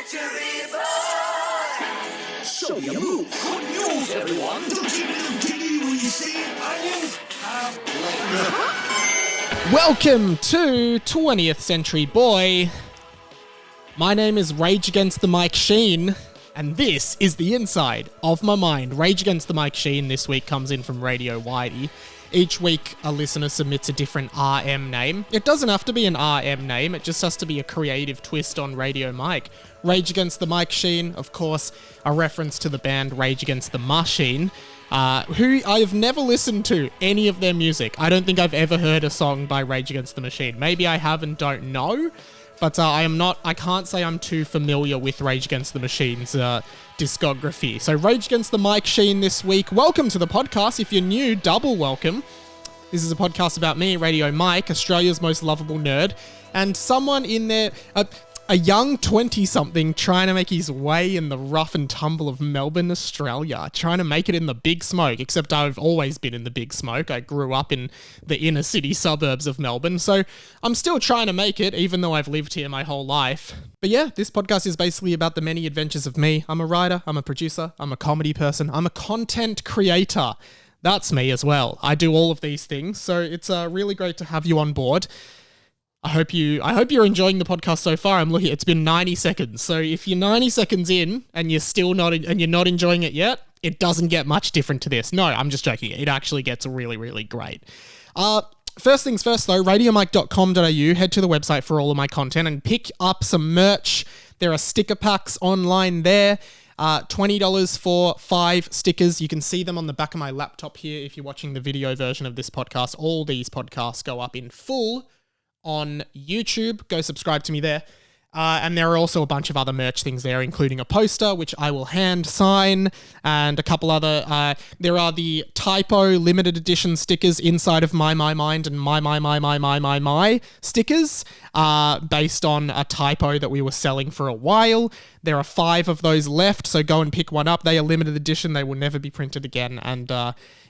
Century Boy! Show me a move. Good news, everyone. Don't you little giddy when you see onions have Welcome to 20th Century Boy. My name is Rage Against the Mike Sheen, and this is the inside of my mind. Rage Against the Mike Sheen this week comes in from Radio Whitey. Each week, a listener submits a different RM name. It doesn't have to be an RM name, it just has to be a creative twist on Radio Mike. Rage Against the Mike Sheen, of course, a reference to the band Rage Against the Machine, who I have never listened to any of their music. I don't think I've ever heard a song by Rage Against the Machine. Maybe I have and don't know, but I can't say I'm too familiar with Rage Against the Machine's discography. So Rage Against the Mike Sheen this week. Welcome to the podcast. If you're new, double welcome. This is a podcast about me, Radio Mike, Australia's most lovable nerd, and someone in there, a young 20-something trying to make his way in the rough and tumble of Melbourne, Australia, trying to make it in the big smoke, except I've always been in the big smoke. I grew up in the inner city suburbs of Melbourne, so I'm still trying to make it, even though I've lived here my whole life. But yeah, this podcast is basically about the many adventures of me. I'm a writer, I'm a producer, I'm a comedy person, I'm a content creator. That's me as well. I do all of these things, so it's really great to have you on board. I hope you're enjoying the podcast so far. I'm looking. It's been 90 seconds. So if you're 90 seconds in and you're still not enjoying it yet, it doesn't get much different to this. No, I'm just joking. It actually gets really, really great. First things first though, radiomike.com.au, head to the website for all of my content and pick up some merch. There are sticker packs online there. $20 for 5 stickers. You can see them on the back of my laptop here if you're watching the video version of this podcast. All these podcasts go up in full on YouTube. Go subscribe to me there. And there are also a bunch of other merch things there, including a poster, which I will hand sign, and a couple other, there are the typo limited edition stickers inside of My Mind and my stickers, based on a typo that we were selling for a while. There are 5 of those left, so go and pick one up. They are limited edition. They will never be printed again. And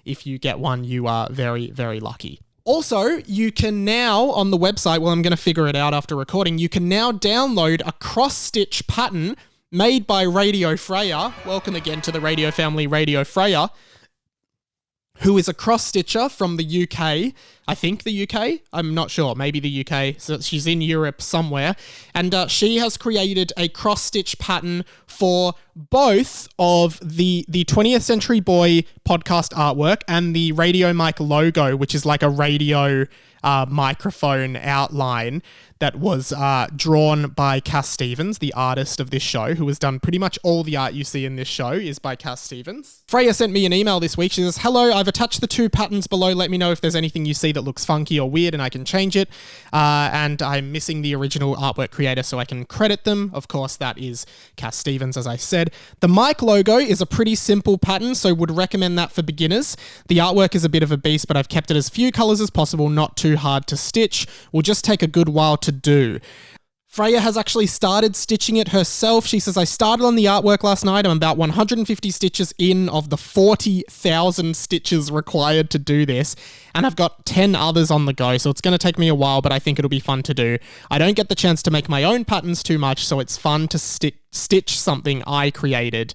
if you get one, you are very, very lucky. Also, you can now, on the website, well, I'm going to figure it out after recording, you can now download a cross-stitch pattern made by Radio Freya. Welcome again to the radio family, Radio Freya, who is a cross-stitcher from the UK. I think the UK? I'm not sure. Maybe the UK. So she's in Europe somewhere. And she has created a cross-stitch pattern for both of the 20th Century Boy podcast artwork and the Radio Mike logo, which is like a radio microphone outline that was drawn by Cass Stevens, the artist of this show, who has done pretty much all the art you see in this show is by Cass Stevens. Freya sent me an email this week. She says, "Hello, I've attached the 2 patterns below. Let me know if there's anything you see that looks funky or weird and I can change it. And I'm missing the original artwork creator so I can credit them." Of course, that is Cass Stevens, as I said. The Mike logo is a pretty simple pattern, so would recommend that for beginners. The artwork is a bit of a beast, but I've kept it as few colors as possible, not too hard to stitch. Will just take a good while to do. Freya has actually started stitching it herself. She says, "I started on the artwork last night. I'm about 150 stitches in of the 40,000 stitches required to do this, and I've got 10 others on the go, so it's going to take me a while, but I think it'll be fun to do. I don't get the chance to make my own patterns too much, so it's fun to stitch something I created.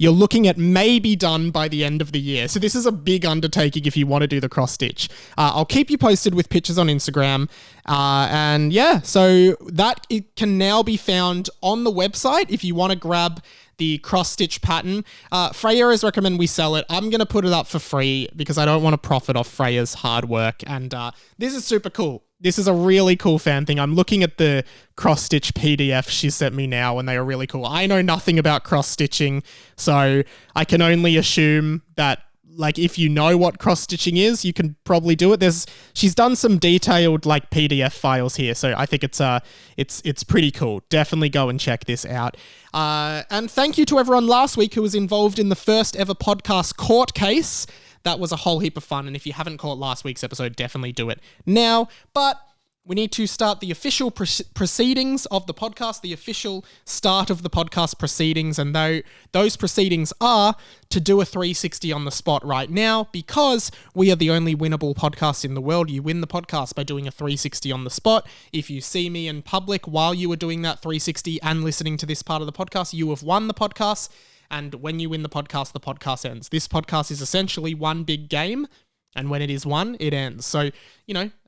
You're looking at maybe done by the end of the year." So this is a big undertaking if you want to do the cross stitch. I'll keep you posted with pictures on Instagram. And yeah, so that it can now be found on the website if you want to grab the cross stitch pattern. Freya has recommended we sell it. I'm going to put it up for free because I don't want to profit off Freya's hard work. And this is super cool. This is a really cool fan thing. I'm looking at the cross-stitch PDF she sent me now, and they are really cool. I know nothing about cross-stitching, so I can only assume that, like, if you know what cross-stitching is, you can probably do it. She's done some detailed, like, PDF files here, so I think it's pretty cool. Definitely go and check this out. And thank you to everyone last week who was involved in the first ever podcast court case. That was a whole heap of fun, and if you haven't caught last week's episode, definitely do it now. But we need to start the official proceedings of the podcast, the official start of the podcast proceedings, and those proceedings are to do a 360 on the spot right now, because we are the only winnable podcast in the world. You win the podcast by doing a 360 on the spot. If you see me in public while you are doing that 360 and listening to this part of the podcast, you have won the podcast, and when you win the podcast ends. This podcast is essentially one big game, and when it is won, it ends. So,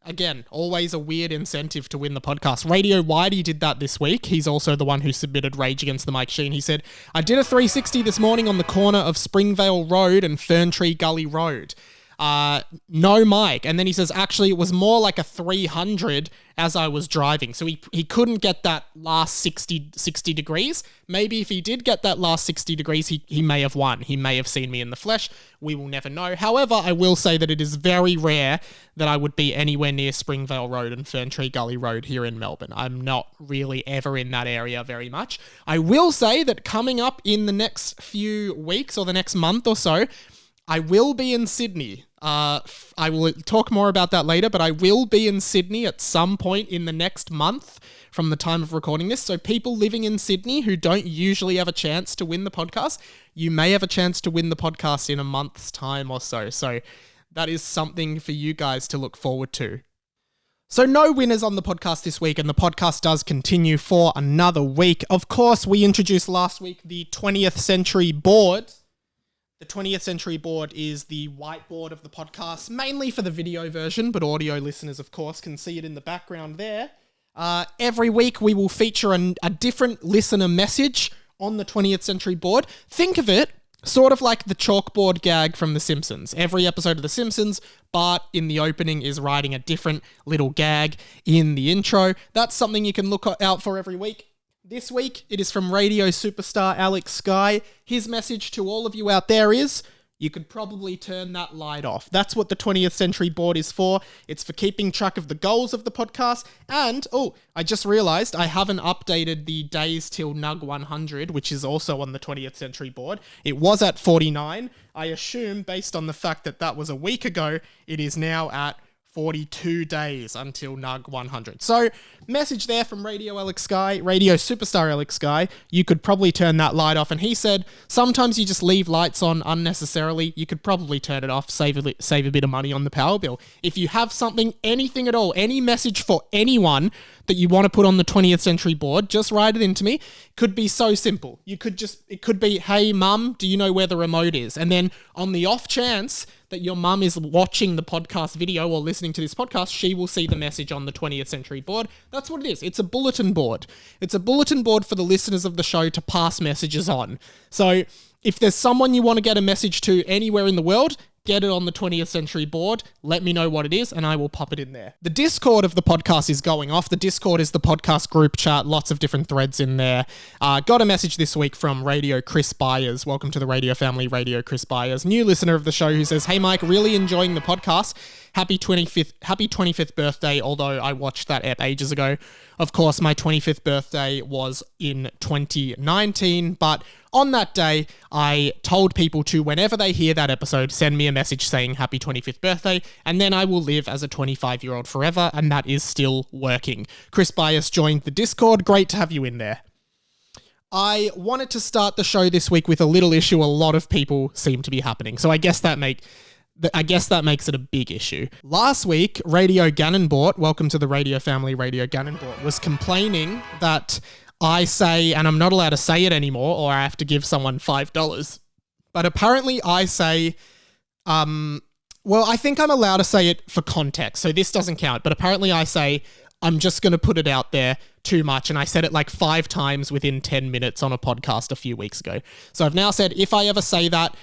again, always a weird incentive to win the podcast. Radio Whitey did that this week. He's also the one who submitted Rage Against the Mike-Gle. He said, I did a 360 this morning on the corner of Springvale Road and Ferntree Gully Road. No mic. And then he says, actually, it was more like a 300 as I was driving. So he couldn't get that last 60 degrees. Maybe if he did get that last 60 degrees, he may have won. He may have seen me in the flesh. We will never know. However, I will say that it is very rare that I would be anywhere near Springvale Road and Ferntree Gully Road here in Melbourne. I'm not really ever in that area very much. I will say that coming up in the next few weeks or the next month or so, I will be in Sydney. I will talk more about that later, but I will be in Sydney at some point in the next month from the time of recording this. So people living in Sydney who don't usually have a chance to win the podcast, you may have a chance to win the podcast in a month's time or so. So that is something for you guys to look forward to. So no winners on the podcast this week, and the podcast does continue for another week. Of course, we introduced last week the 20th Century Board. The 20th Century Board is the whiteboard of the podcast, mainly for the video version, but audio listeners, of course, can see it in the background there. Every week, we will feature a different listener message on the 20th Century Board. Think of it sort of like the chalkboard gag from The Simpsons. Every episode of The Simpsons, Bart in the opening is writing a different little gag in the intro. That's something you can look out for every week. This week, it is from radio superstar Alex Sky. His message to all of you out there is, you could probably turn that light off. That's what the 20th Century Board is for. It's for keeping track of the goals of the podcast. And, I just realized I haven't updated the days till Nug 100, which is also on the 20th Century Board. It was at 49. I assume, based on the fact that that was a week ago, it is now at 42 days until Nug 100. So, message there from Radio Alex Sky, radio superstar Alex Sky. You could probably turn that light off. And he said, sometimes you just leave lights on unnecessarily. You could probably turn it off, save a bit of money on the power bill. If you have something, anything at all, any message for anyone that you want to put on the 20th Century Board, just write it into me. Could be so simple. It could be, hey mum, do you know where the remote is? And then on the off chance that your mum is watching the podcast video or listening to this podcast, she will see the message on the 20th Century Board. That's what it is. It's a bulletin board. It's a bulletin board for the listeners of the show to pass messages on. So if there's someone you want to get a message to anywhere in the world, get it on the 20th Century Board. Let me know what it is, and I will pop it in there. The Discord of the podcast is going off. The Discord is the podcast group chat, lots of different threads in there. Got a message this week from Radio Chris Byers. Welcome to the radio family, Radio Chris Byers. New listener of the show who says, hey Mike, really enjoying the podcast. Happy 25th birthday, although I watched that ep ages ago. Of course, my 25th birthday was in 2019, but on that day, I told people to, whenever they hear that episode, send me a message saying happy 25th birthday, and then I will live as a 25-year-old forever, and that is still working. Chris Byers joined the Discord. Great to have you in there. I wanted to start the show this week with a little issue a lot of people seem to be happening, so I guess that makes it a big issue. Last week, Radio Gannonbort, welcome to the radio family, Radio Gannonbort, was complaining that I say, and I'm not allowed to say it anymore, or I have to give someone $5. But apparently I say, I think I'm allowed to say it for context, so this doesn't count. But apparently I say, I'm just going to put it out there too much. And I said it like 5 times within 10 minutes on a podcast a few weeks ago. So I've now said, if I ever say that,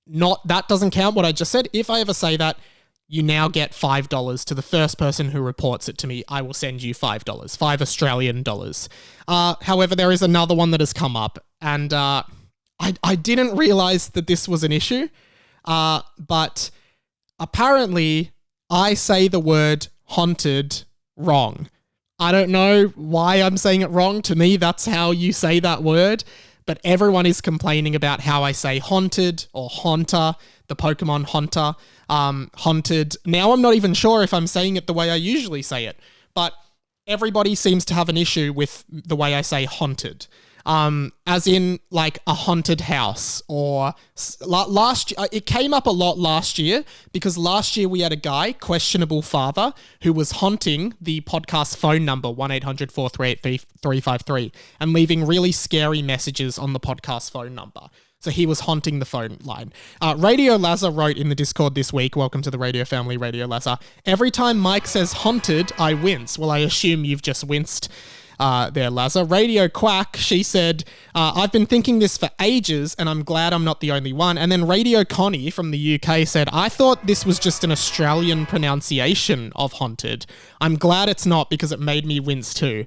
that doesn't count what I just said. If I ever say that, you now get $5 to the first person who reports it to me. I will send you $5, $5 Australian dollars. However, there is another one that has come up, and I didn't realize that this was an issue, but apparently I say the word haunted wrong. I don't know why I'm saying it wrong. To me, that's how you say that word. But everyone is complaining about how I say haunted or haunter, the Pokemon haunter, haunted. Now I'm not even sure if I'm saying it the way I usually say it, but everybody seems to have an issue with the way I say haunted. As in like a haunted house or last year, it came up a lot last year because last year we had a guy, questionable father, who was haunting the podcast phone number 1-800-438-353 and leaving really scary messages on the podcast phone number. So he was haunting the phone line. Radio Lazar wrote in the Discord this week, welcome to the Radio Family, Radio Lazar, every time Mike says haunted, I wince. Well, I assume you've just winced there, Lazar. Radio Quack, she said, I've been thinking this for ages and I'm glad I'm not the only one. And then Radio Connie from the UK said, I thought this was just an Australian pronunciation of haunted. I'm glad it's not because it made me wince too.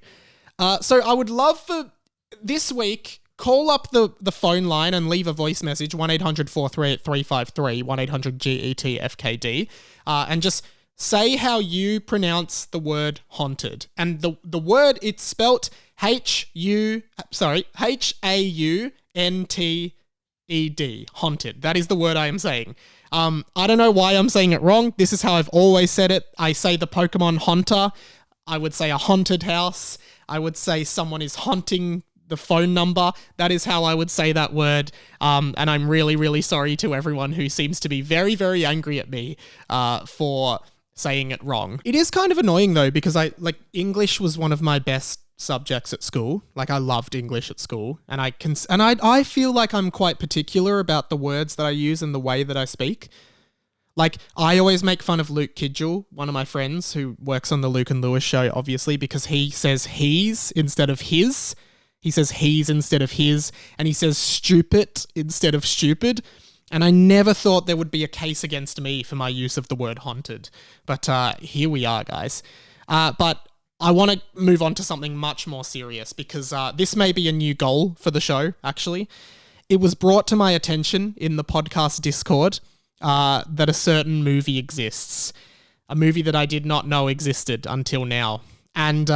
So I would love for this week, call up the phone line and leave a voice message, 1-800-438-353, 1-800-GET-FKD, and just say how you pronounce the word haunted. And the word, it's spelt H-A-U-N-T-E-D, haunted. That is the word I am saying. I don't know why I'm saying it wrong. This is how I've always said it. I say the Pokemon Haunter. I would say a haunted house. I would say someone is haunting the phone number. That is how I would say that word. And I'm really, really sorry to everyone who seems to be very, very angry at me for saying it wrong. It is kind of annoying though, because English was one of my best subjects at school. Like I loved English at school, and I feel like I'm quite particular about the words that I use and the way that I speak. Like, I always make fun of Luke Kidgel, one of my friends who works on the Luke and Lewis show, obviously, because he says he's instead of his. He says he's instead of his, and he says stupid instead of stupid. And I never thought there would be a case against me for my use of the word haunted. But here we are, guys. But I want to move on to something much more serious because this may be a new goal for the show, actually. It was brought to my attention in the podcast Discord that a certain movie exists. A movie that I did not know existed until now. And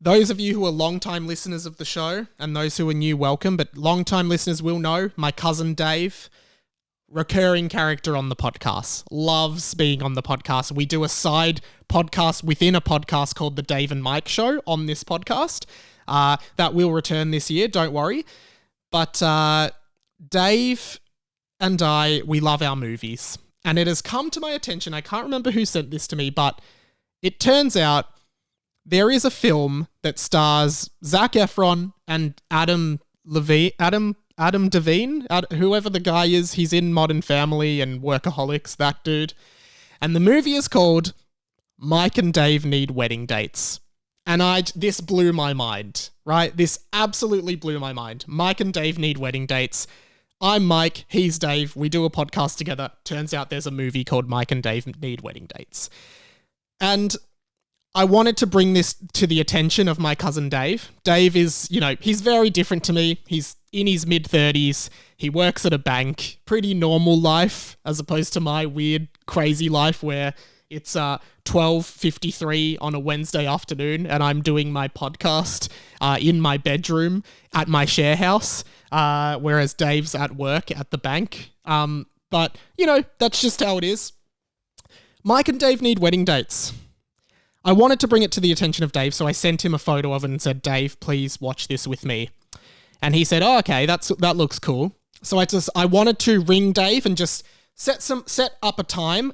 those of you who are long-time listeners of the show, and those who are new, welcome, but long-time listeners will know my cousin Dave, recurring character on the podcast, loves being on the podcast. We do a side podcast within a podcast called The Dave and Mike Show on this podcast that will return this year, don't worry. But Dave and I, we love our movies. And it has come to my attention, I can't remember who sent this to me, but it turns out there is a film that stars Zac Efron and Adam Devine, whoever the guy is. He's in Modern Family and Workaholics, that dude. And the movie is called Mike and Dave Need Wedding Dates. And this blew my mind, right? This absolutely blew my mind. Mike and Dave Need Wedding Dates. I'm Mike, he's Dave. We do a podcast together. Turns out there's a movie called Mike and Dave Need Wedding Dates. And I wanted to bring this to the attention of my cousin Dave. Dave is, he's very different to me. He's in his mid-30s. He works at a bank. Pretty normal life as opposed to my weird, crazy life where it's 12:53 on a Wednesday afternoon and I'm doing my podcast in my bedroom at my share house, whereas Dave's at work at the bank. But, that's just how it is. Mike and Dave Need Wedding Dates. I wanted to bring it to the attention of Dave, so I sent him a photo of it and said, Dave, please watch this with me. And he said, oh, okay, that looks cool. So I wanted to ring Dave and just set up a time,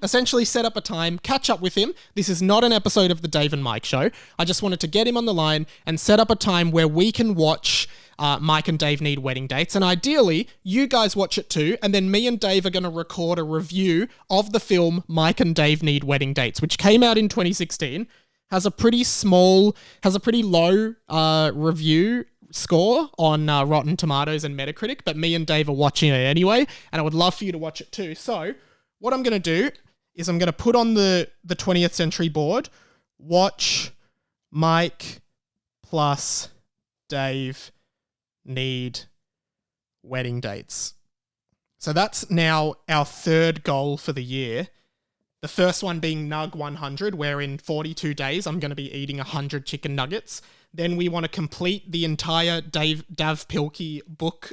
catch up with him. This is not an episode of the Dave and Mike Show. I just wanted to get him on the line and set up a time where we can watch Mike and Dave Need Wedding Dates. And ideally, you guys watch it too. And then me and Dave are going to record a review of the film Mike and Dave Need Wedding Dates, which came out in 2016. Has a pretty low review score on Rotten Tomatoes and Metacritic, but me and Dave are watching it anyway, and I would love for you to watch it too. So what I'm going to do is I'm going to put on the 20th Century board, watch Mike plus Dave Need Wedding Dates. So that's now our third goal for the year. The first one being Nug 100, where in 42 days I'm going to be eating 100 chicken nuggets. Then we want to complete the entire Dav Pilkey book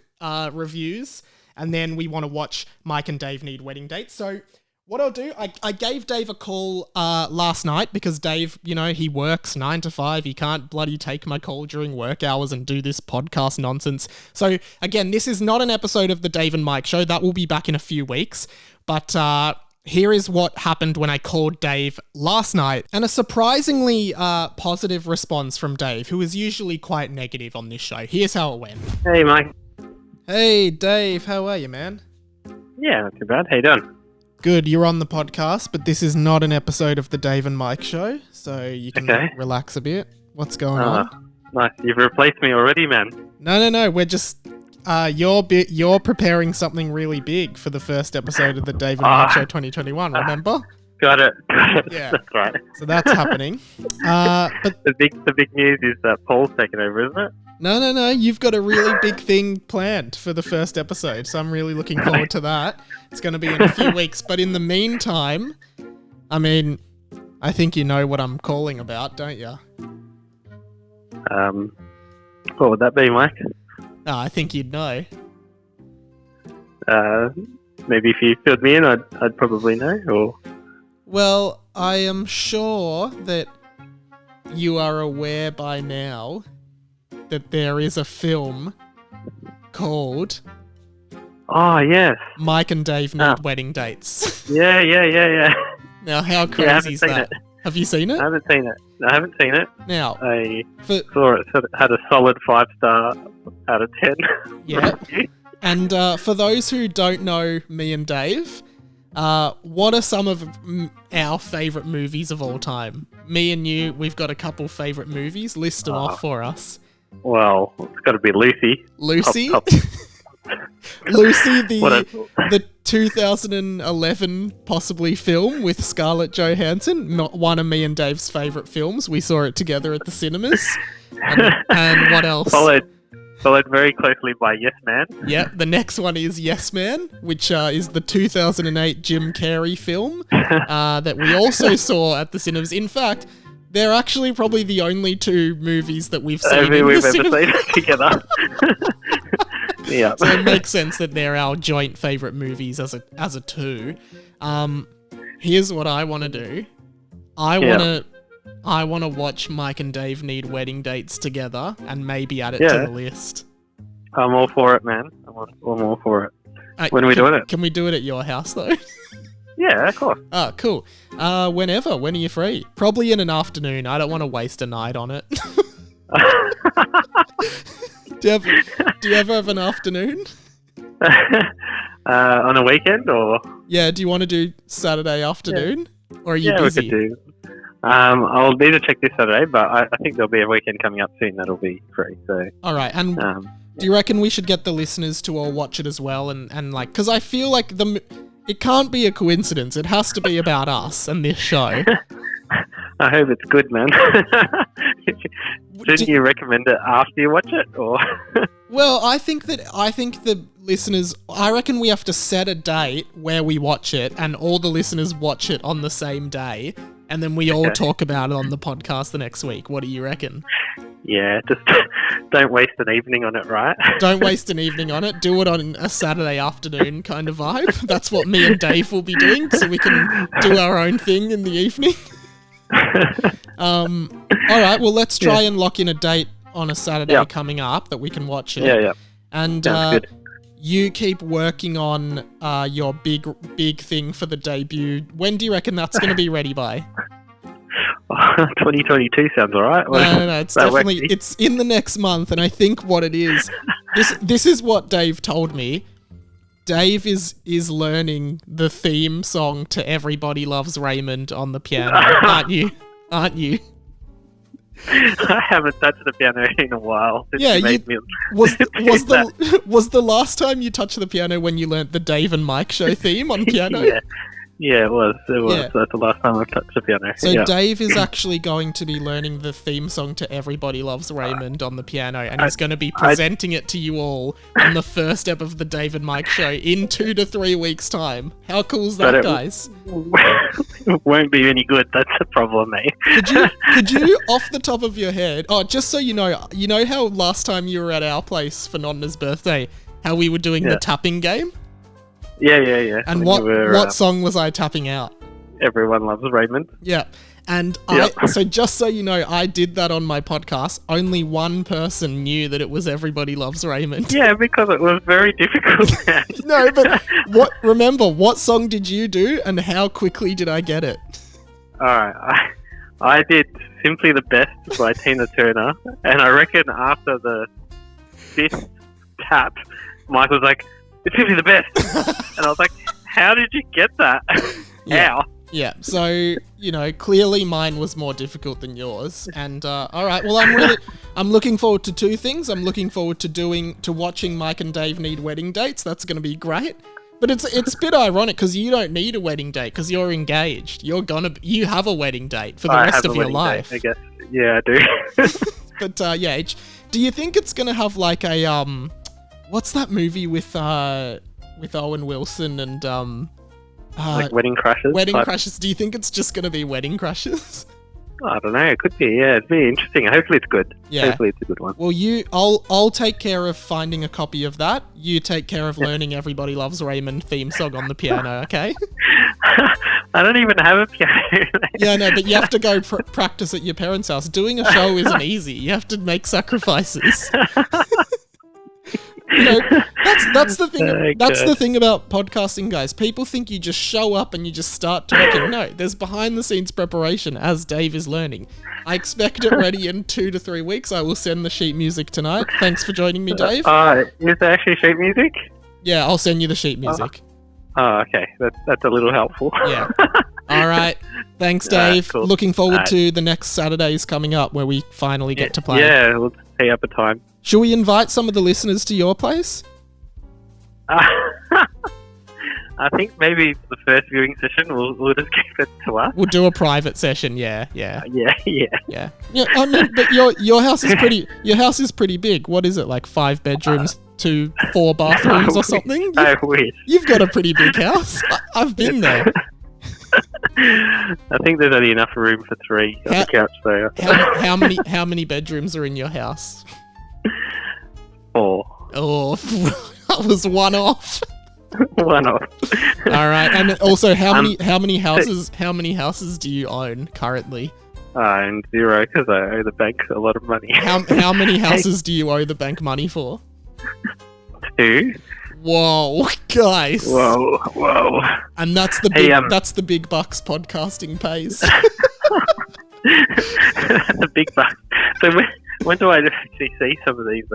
reviews. And then we want to watch Mike and Dave Need Wedding Dates. So What I'll do, I gave Dave a call last night because Dave, he works 9 to 5. He can't bloody take my call during work hours and do this podcast nonsense. So, again, this is not an episode of the Dave and Mike Show. That will be back in a few weeks. But here is what happened when I called Dave last night. And a surprisingly positive response from Dave, who is usually quite negative on this show. Here's how it went. Hey, Mike. Hey, Dave. How are you, man? Yeah, not too bad. How you doing? Good, you're on the podcast, but this is not an episode of the Dave and Mike Show, so you can relax a bit. What's going on? Nice. You've replaced me already, man. No. We're just you're preparing something really big for the first episode of the Dave and Mike Show 2021. Remember? Got it. Yeah, that's right. So that's happening. But the big news is that Paul's taken over, isn't it? No. You've got a really big thing planned for the first episode, so I'm really looking forward to that. It's going to be in a few weeks, but in the meantime, I think you know what I'm calling about, don't you? What would that be, Mike? I think you'd know. Maybe if you filled me in, I'd probably know. Or well, I am sure that you are aware by now that there is a film called yes, Mike and Dave Need Wedding Dates. Yeah. Now, how crazy is that? It. Have you seen it? I haven't seen it. I haven't seen it. Now, I saw it. So it had a solid 5-star out of 10. Yeah. And for those who don't know me and Dave, what are some of our favourite movies of all time? Me and you, we've got a couple favourite movies. List them off for us. Well, it's got to be Lucy. Lucy? Top. Lucy, the 2011 possibly film with Scarlett Johansson. Not one of me and Dave's favourite films. We saw it together at the cinemas. And what else? Followed very closely by Yes Man. Yeah, the next one is Yes Man, which is the 2008 Jim Carrey film that we also saw at the cinemas. In fact, they're actually probably the only two movies that we've seen ever seen together. Yeah. So it makes sense that they're our joint favourite movies as a two. Here's what I want to do. I want to watch Mike and Dave Need Wedding Dates together and maybe add it to the list. I'm all for it, man. I'm all for it. When are we doing it? Can we do it at your house, though? Yeah, of course. Oh, cool. Whenever. When are you free? Probably in an afternoon. I don't want to waste a night on it. Do you ever have an afternoon? On a weekend, or? Yeah, do you want to do Saturday afternoon? Or are you busy? We could do. I'll need to check this Saturday, but I think there'll be a weekend coming up soon that'll be free. So. All right, and do you reckon we should get the listeners to all watch it as well? And like, because I feel like it can't be a coincidence. It has to be about us and this show. I hope it's good, man. Shouldn't you recommend it after you watch it, or? Well, I think the listeners. I reckon we have to set a date where we watch it, and all the listeners watch it on the same day, and then we all talk about it on the podcast the next week. What do you reckon? Yeah, just don't waste an evening on it, right? Don't waste an evening on it. Do it on a Saturday afternoon kind of vibe. That's what me and Dave will be doing, so we can do our own thing in the evening. All right, well, let's try and lock in a date on a Saturday coming up that we can watch it. Yeah. And you keep working on your big thing for the debut. When do you reckon that's going to be ready by? 2022 sounds all right. No. It's definitely it's in the next month, and I think what it is. This is what Dave told me. Dave is learning the theme song to Everybody Loves Raymond on the piano. Aren't you? I haven't touched the piano in a while. Was the last time you touched the piano when you learnt the Dave and Mike Show theme on piano? Yeah, it was. Yeah. That's the last time I've touched the piano. So Dave is actually going to be learning the theme song to Everybody Loves Raymond on the piano, and he's going to be presenting it to you all on the first step of the Dave and Mike Show in 2 to 3 weeks' time. How cool is that, guys? It won't be any good. That's the problem, mate. Could you, off the top of your head, just so you know how last time you were at our place for Nonna's birthday, how we were doing the tapping game? Yeah. And When you were, what song was I tapping out? Everyone Loves Raymond. Yeah. And Yep. so just so you know, I did that on my podcast. Only one person knew that it was Everybody Loves Raymond. Yeah, because it was very difficult. No, but remember, what song did you do and how quickly did I get it? Alright, I did Simply the Best by Tina Turner, and I reckon after the 5th tap, Mike was like, it's Simply the Best. And I was like, how did you get that? How? Yeah, so, clearly mine was more difficult than yours. And, alright, well, I'm looking forward to two things. I'm looking forward to watching Mike and Dave need wedding dates. That's going to be great. But it's a bit ironic because you don't need a wedding date because you're engaged. You have a wedding date for the rest of your life. Date, I guess. Yeah, I do. But, do you think it's going to have like a, what's that movie with Owen Wilson and, like Wedding Crashers? Wedding Crashers. Do you think it's just going to be Wedding Crashers? I don't know. It could be. Yeah, it'd be interesting. Hopefully, it's good. Yeah. Hopefully, it's a good one. Well, I'll take care of finding a copy of that. You take care of learning Everybody Loves Raymond theme song on the piano. Okay. I don't even have a piano. Yeah, no, but you have to go practice at your parents' house. Doing a show isn't easy. You have to make sacrifices. That's the thing. That's the thing about podcasting, guys. People think you just show up and you just start talking. No, there's behind-the-scenes preparation, as Dave is learning. I expect it ready in 2 to 3 weeks. I will send the sheet music tonight. Thanks for joining me, Dave. Is there actually sheet music? Yeah, I'll send you the sheet music. Okay. That's a little helpful. Yeah. All right. Thanks, Dave. Cool. Looking forward to the next Saturdays coming up where we finally get to play. Yeah, we'll tee up a time. Should we invite some of the listeners to your place? I think maybe the first viewing session we'll just keep it to us. We'll do a private session. Yeah. Yeah. Yeah, I mean, but your house is pretty. Your house is pretty big. What is it, like 5 bedrooms, 4 bathrooms, or something? I wish. You've got a pretty big house. I've been there. I think there's only enough room for 3 on the couch there. How many bedrooms are in your house? 4. Oh, that was one off. One off. All right, and also how many houses do you own currently? I own 0 because I owe the bank a lot of money. How many houses do you owe the bank money for? 2. Whoa, guys. Whoa. And that's the big bucks podcasting pays. The big bucks. So when do I actually see some of these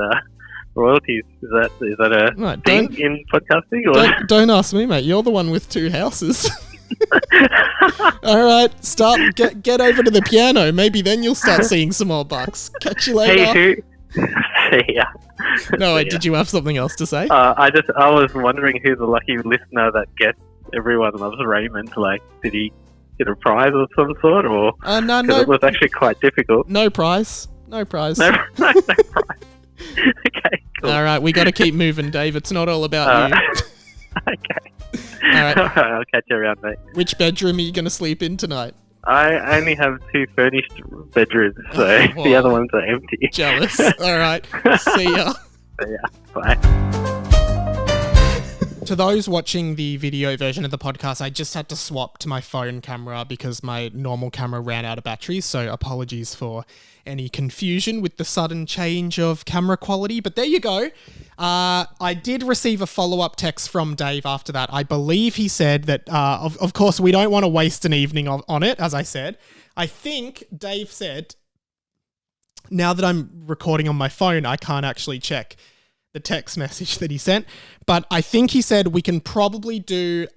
royalties? Is that a thing in podcasting? Or? Don't ask me, mate. You're the one with 2 houses. All right, get over to the piano. Maybe then you'll start seeing some more bucks. Catch you later. Hey, see ya. No, wait, did you have something else to say? I was wondering who's the lucky listener that gets Everyone Loves Raymond. Like, did he get a prize of some sort, or no, it was actually quite difficult. No prize. No prize. No prize. Okay, cool. All right, we got to keep moving, Dave. It's not all about you. Okay. All right. I'll catch you around, mate. Which bedroom are you going to sleep in tonight? I only have 2 furnished bedrooms, so the other ones are empty. Jealous. All right. See ya. See ya. Bye. To those watching the video version of the podcast, I just had to swap to my phone camera because my normal camera ran out of batteries, so apologies for any confusion with the sudden change of camera quality, but there you go. I did receive a follow-up text from Dave after that. I believe he said that, of course, we don't want to waste an evening on it, as I said. I think Dave said, now that I'm recording on my phone, I can't actually check the text message that he sent, but I think he said we can probably do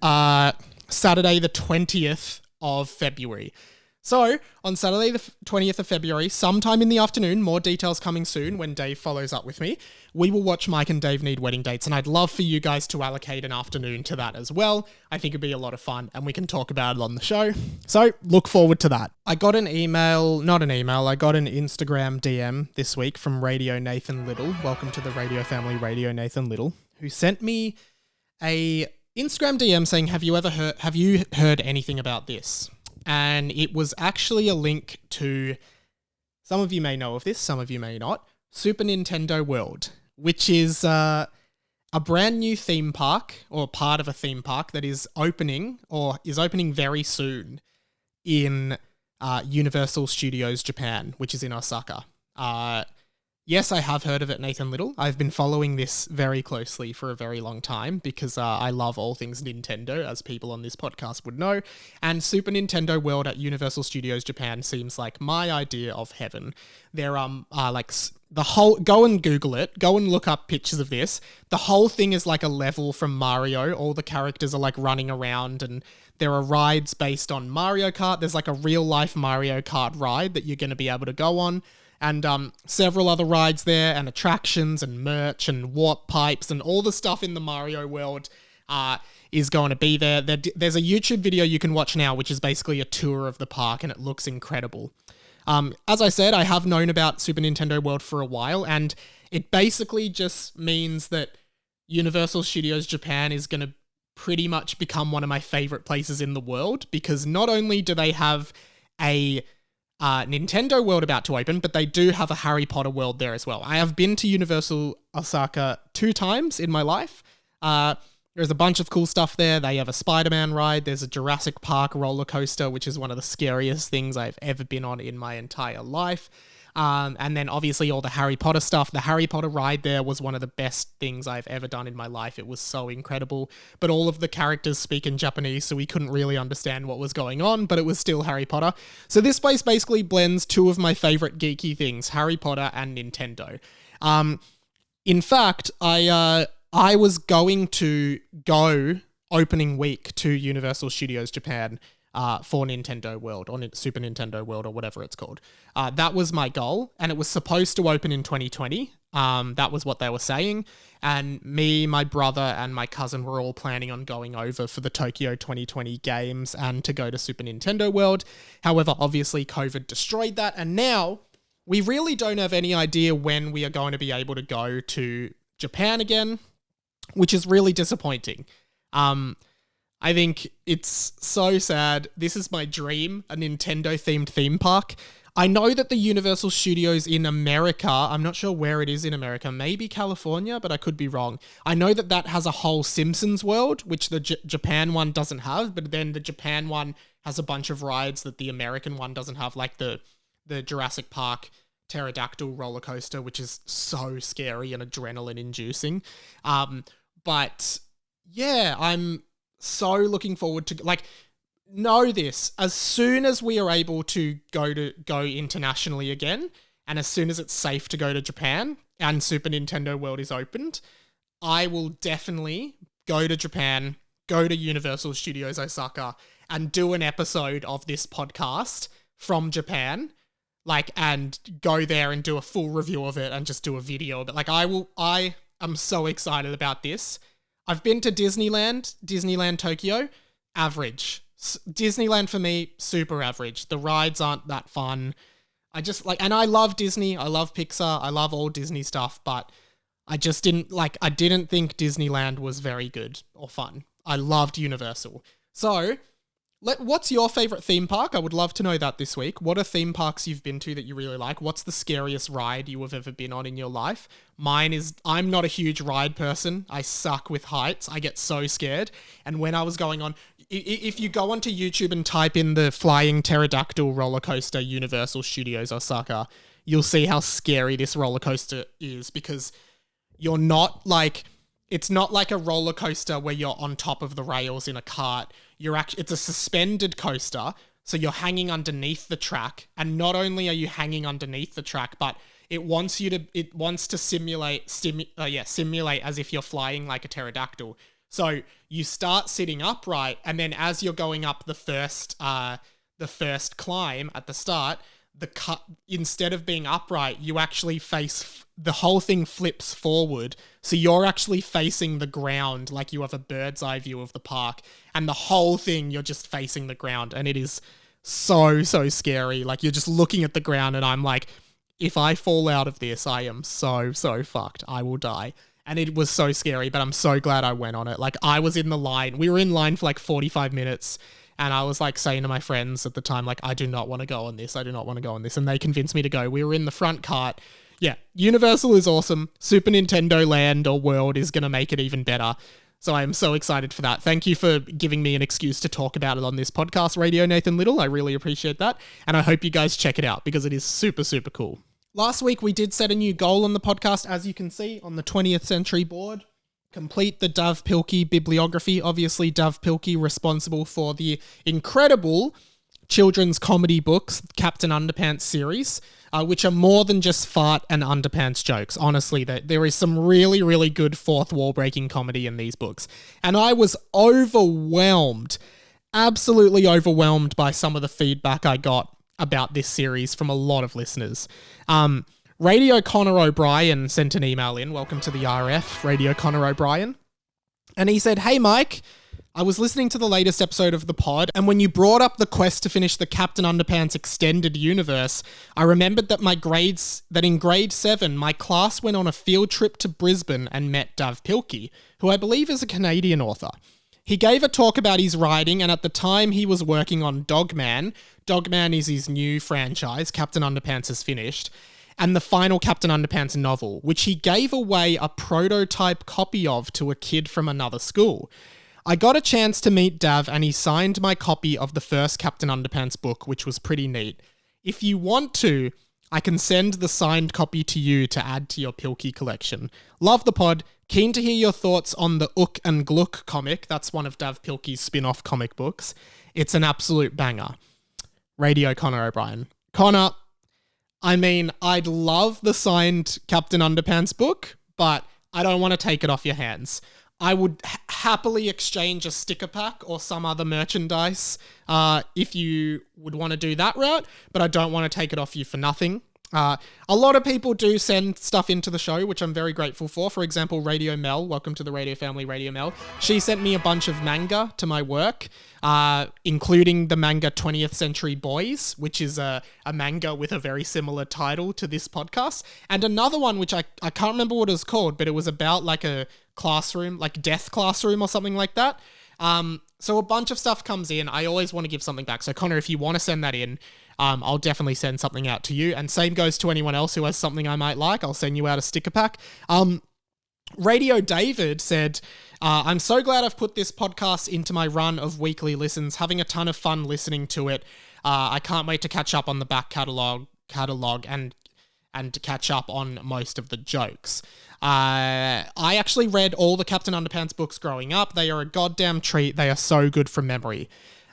Saturday the 20th of February. So, on Saturday the 20th of February, sometime in the afternoon, more details coming soon when Dave follows up with me, we will watch Mike and Dave Need Wedding Dates, and I'd love for you guys to allocate an afternoon to that as well. I think it'd be a lot of fun, and we can talk about it on the show. So, look forward to that. I got an Instagram DM this week from Radio Nathan Little. Welcome to the radio family, Radio Nathan Little, who sent me a Instagram DM saying, have you heard anything about this? And it was actually a link to, some of you may know of this, some of you may not, Super Nintendo World, which is a a brand new theme park, or part of a theme park, that is opening very soon in Universal Studios Japan, which is in Osaka. Yes, I have heard of it, Nathan Little. I've been following this very closely for a very long time because I love all things Nintendo, as people on this podcast would know. And Super Nintendo World at Universal Studios Japan seems like my idea of heaven. There the whole, go and Google it, go and look up pictures of this. The whole thing is like a level from Mario. All the characters are like running around, and there are rides based on Mario Kart. There's like a real life Mario Kart ride that you're going to be able to go on. And several other rides there, and attractions and merch and warp pipes and all the stuff in the Mario world is going to be there. There's a YouTube video you can watch now, which is basically a tour of the park, and it looks incredible. As I said, I have known about Super Nintendo World for a while, and it basically just means that Universal Studios Japan is going to pretty much become one of my favorite places in the world, because not only do they have a Nintendo World about to open, but they do have a Harry Potter world there as well. I have been to Universal Osaka 2 times in my life. There's a bunch of cool stuff there. They have a Spider-Man ride. There's a Jurassic Park roller coaster, which is one of the scariest things I've ever been on in my entire life. And then obviously all the Harry Potter stuff. The Harry Potter ride there was one of the best things I've ever done in my life. It was so incredible. But all of the characters speak in Japanese, so we couldn't really understand what was going on, but it was still Harry Potter. So this place basically blends 2 of my favorite geeky things, Harry Potter and Nintendo. In fact, I was going to go opening week to Universal Studios Japan for Nintendo World, or Super Nintendo World, or whatever it's called. That was my goal, and it was supposed to open in 2020. That was what they were saying. And me, my brother, and my cousin were all planning on going over for the Tokyo 2020 games and to go to Super Nintendo World. However, obviously, COVID destroyed that, and now we really don't have any idea when we are going to be able to go to Japan again, which is really disappointing. I think it's so sad. This is my dream, a Nintendo-themed theme park. I know that the Universal Studios in America, I'm not sure where it is in America, maybe California, but I could be wrong. I know that that has a whole Simpsons world, which the Japan one doesn't have, but then the Japan one has a bunch of rides that the American one doesn't have, like the Jurassic Park pterodactyl roller coaster, which is so scary and adrenaline-inducing. But yeah, I'm so looking forward to, like, know this, as soon as we are able to go internationally again, and as soon as it's safe to go to Japan and Super Nintendo World is opened, I will definitely go to Japan, go to Universal Studios Osaka, and do an episode of this podcast from Japan, like, and go there and do a full review of it and just do a video of it. Like, I am so excited about this. I've been to Disneyland Tokyo, average. Disneyland for me, super average. The rides aren't that fun. I just and I love Disney, I love Pixar, I love all Disney stuff, but I just didn't think Disneyland was very good or fun. I loved Universal. So, what's your favorite theme park? I would love to know that this week. What are theme parks you've been to that you really like? What's the scariest ride you have ever been on in your life? Mine is, I'm not a huge ride person. I suck with heights. I get so scared. And when I was going on, if you go onto YouTube and type in the flying pterodactyl roller coaster Universal Studios Osaka, you'll see how scary this roller coaster is, because you're not like, it's not like a roller coaster where you're on top of the rails in a cart. It's a suspended coaster, so you're hanging underneath the track, and not only are you hanging underneath the track, but it wants to simulate as if you're flying like a pterodactyl. So you start sitting upright, and then as you're going up the first climb at the start, instead of being upright, you actually the whole thing flips forward. So you're actually facing the ground, like you have a bird's eye view of the park, and the whole thing, you're just facing the ground. And it is so scary. Like, you're just looking at the ground, and I'm like, if I fall out of this, I am so fucked. I will die. And it was so scary, but I'm so glad I went on it. Like, I was in the line. We were in line for like 45 minutes. And I was like saying to my friends at the time, like, I do not want to go on this. I do not want to go on this. And they convinced me to go. We were in the front cart. Yeah, Universal is awesome. Super Nintendo Land or World is going to make it even better. So I am so excited for that. Thank you for giving me an excuse to talk about it on this podcast, Radio Nathan Little. I really appreciate that. And I hope you guys check it out because it is super, super cool. Last week, we did set a new goal on the podcast, as you can see on the 20th Century board. Complete the Dav Pilkey bibliography. Obviously, Dav Pilkey responsible for the incredible children's comedy books, Captain Underpants series, which are more than just fart and underpants jokes. Honestly, there is some really, really good fourth wall breaking comedy in these books. And I was overwhelmed, absolutely overwhelmed by some of the feedback I got about this series from a lot of listeners. Radio Connor O'Brien sent an email in. Welcome to the RF, Radio Connor O'Brien. And he said, "Hey, Mike, I was listening to the latest episode of the pod, and when you brought up the quest to finish the Captain Underpants extended universe, I remembered that in grade 7, my class went on a field trip to Brisbane and met Dav Pilkey, who I believe is a Canadian author. He gave a talk about his writing, and at the time he was working on Dogman. Dogman is his new franchise, Captain Underpants is finished, and the final Captain Underpants novel, which he gave away a prototype copy of to a kid from another school. I got a chance to meet Dav and he signed my copy of the first Captain Underpants book, which was pretty neat. If you want to, I can send the signed copy to you to add to your Pilkey collection. Love the pod. Keen to hear your thoughts on the Ook and Gluck comic. That's one of Dav Pilkey's spin-off comic books. It's an absolute banger." Radio Connor O'Brien. Connor, I mean, I'd love the signed Captain Underpants book, but I don't want to take it off your hands. I would happily exchange a sticker pack or some other merchandise if you would want to do that route, but I don't want to take it off you for nothing. A lot of people do send stuff into the show, which I'm very grateful for. For example, Radio Mel, welcome to the Radio Family, Radio Mel. She sent me a bunch of manga to my work, including the manga 20th Century Boys, which is a manga with a very similar title to this podcast. And another one, which I can't remember what it was called, but it was about like a classroom, like death classroom or something like that. So a bunch of stuff comes in. I always want to give something back. So Connor, if you want to send that in, I'll definitely send something out to you. And same goes to anyone else who has something I might like. I'll send you out a sticker pack. Radio David said, "I'm so glad I've put this podcast into my run of weekly listens, having a ton of fun listening to it. I can't wait to catch up on the back catalogue and to catch up on most of the jokes. I actually read all the Captain Underpants books growing up. They are a goddamn treat. They are so good from memory."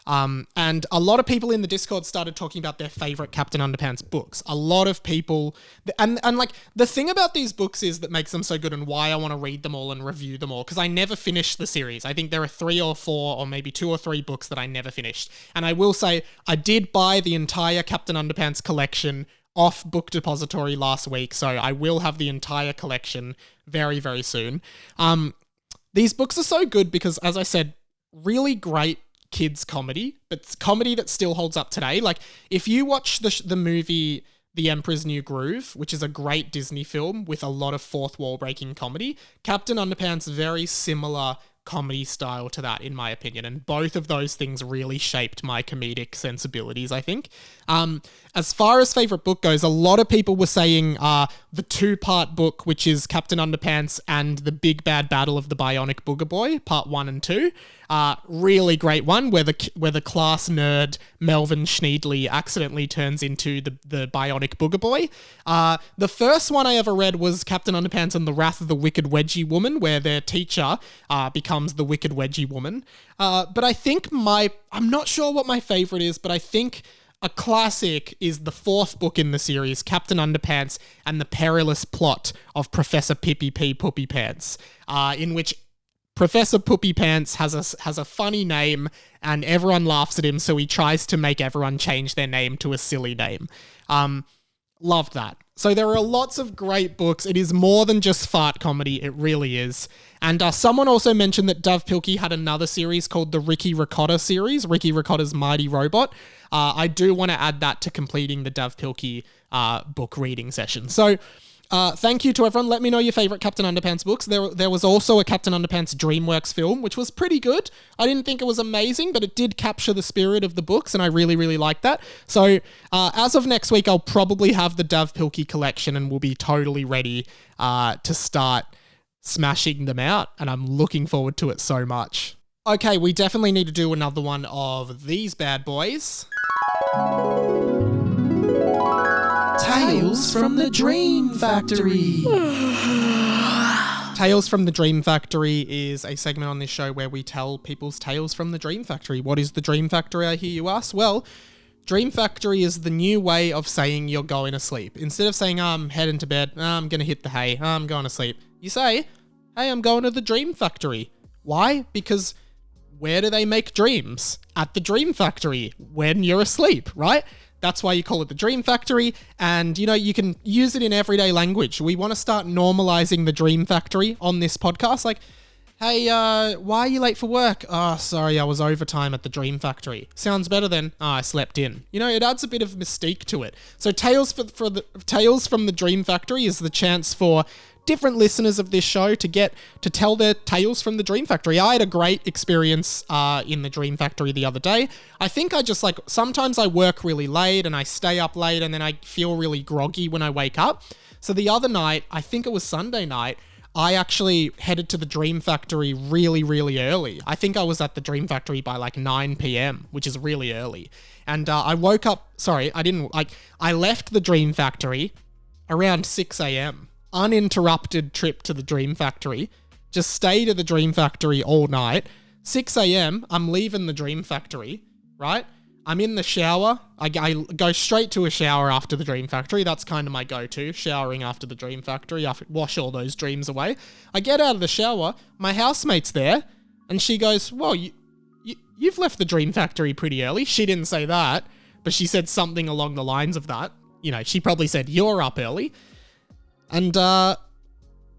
And a lot of people in the Discord started talking about their favorite Captain Underpants books. A lot of people, and like the thing about these books is that makes them so good and why I want to read them all and review them all, because I never finished the series. I think there are 3 or 4 or maybe 2 or 3 books that I never finished. And I will say I did buy the entire Captain Underpants collection off Book Depository last week, so I will have the entire collection very, very soon. These books are so good because, as I said, really great kids comedy, but comedy that still holds up today. Like, if you watch the movie The Emperor's New Groove, which is a great Disney film with a lot of fourth wall breaking comedy, Captain Underpants very similar comedy style to that, in my opinion, and both of those things really shaped my comedic sensibilities, I think. As far as favorite book goes, a lot of people were saying the 2-part book, which is Captain Underpants and the Big Bad Battle of the Bionic Booger Boy, part 1 and 2. Really great one where the class nerd Melvin Schneedley accidentally turns into the Bionic Booger Boy. The first one I ever read was Captain Underpants and the Wrath of the Wicked Wedgie Woman, where their teacher becomes the Wicked Wedgie Woman. But I think I'm not sure what my favorite is, but I think a classic is the 4th book in the series, Captain Underpants and the Perilous Plot of Professor Pippy P. Poopy Pants, in which Professor Poopy Pants has a funny name and everyone laughs at him, so he tries to make everyone change their name to a silly name. Loved that. So there are lots of great books. It is more than just fart comedy. It really is. And someone also mentioned that Dav Pilkey had another series called the Ricky Ricotta series, Ricky Ricotta's Mighty Robot. I do want to add that to completing the Dav Pilkey book reading session. So Thank you to everyone. Let me know your favourite Captain Underpants books. There was also a Captain Underpants DreamWorks film, which was pretty good. I didn't think it was amazing, but it did capture the spirit of the books, and I really, really liked that. So as of next week, I'll probably have the Dav Pilkey collection, and we'll be totally ready to start smashing them out, and I'm looking forward to it so much. Okay, we definitely need to do another one of these bad boys. Tales from the Dream Factory. Tales from the Dream Factory is a segment on this show where we tell people's tales from the Dream Factory. What is the Dream Factory, I hear you ask? Well, Dream Factory is the new way of saying you're going to sleep. Instead of saying, I'm heading to bed, I'm going to hit the hay, I'm going to sleep, you say, hey, I'm going to the Dream Factory. Why? Because where do they make dreams? At the Dream Factory, when you're asleep, right? That's why you call it the Dream Factory. And, you know, you can use it in everyday language. We want to start normalizing the Dream Factory on this podcast. Like, hey, why are you late for work? Oh, sorry, I was overtime at the Dream Factory. Sounds better than, I slept in. You know, it adds a bit of mystique to it. So Tales from the Dream Factory is the chance for different listeners of this show to get to tell their tales from the Dream Factory. I had a great experience in the Dream Factory the other day. I think I just sometimes I work really late and I stay up late and then I feel really groggy when I wake up. So the other night, I think it was Sunday night, I actually headed to the Dream Factory really, really early. I think I was at the Dream Factory by 9 p.m., which is really early. And I woke up, I left the Dream Factory around 6 a.m., uninterrupted trip to the Dream Factory, just stayed at the Dream Factory all night. 6 a.m, I'm leaving the Dream Factory, right? I'm in the shower. I go straight to a shower after the Dream Factory. That's kind of my go-to, showering after the Dream Factory. I wash all those dreams away. I get out of the shower, my housemate's there, and she goes, well, you've left the Dream Factory pretty early. She didn't say that, but she said something along the lines of that. You know, she probably said, you're up early. And I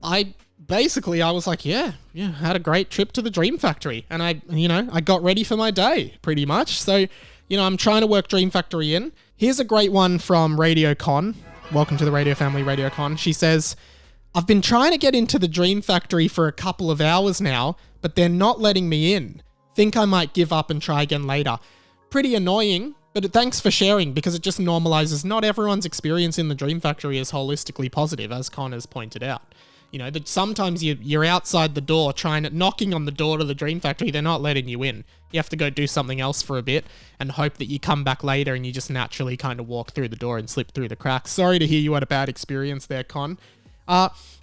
was like, yeah, had a great trip to the Dream Factory. And I got ready for my day, pretty much. So, I'm trying to work Dream Factory in. Here's a great one from Radio Con. Welcome to the Radio Family, Radio Con. She says, I've been trying to get into the Dream Factory for a couple of hours now, but they're not letting me in. Think I might give up and try again later. Pretty annoying. But thanks for sharing, because it just normalizes not everyone's experience in the Dream Factory is holistically positive, as Con has pointed out. You know, that sometimes you're outside the door knocking on the door to the Dream Factory, they're not letting you in. You have to go do something else for a bit and hope that you come back later and you just naturally kind of walk through the door and slip through the cracks. Sorry to hear you had a bad experience there, Con.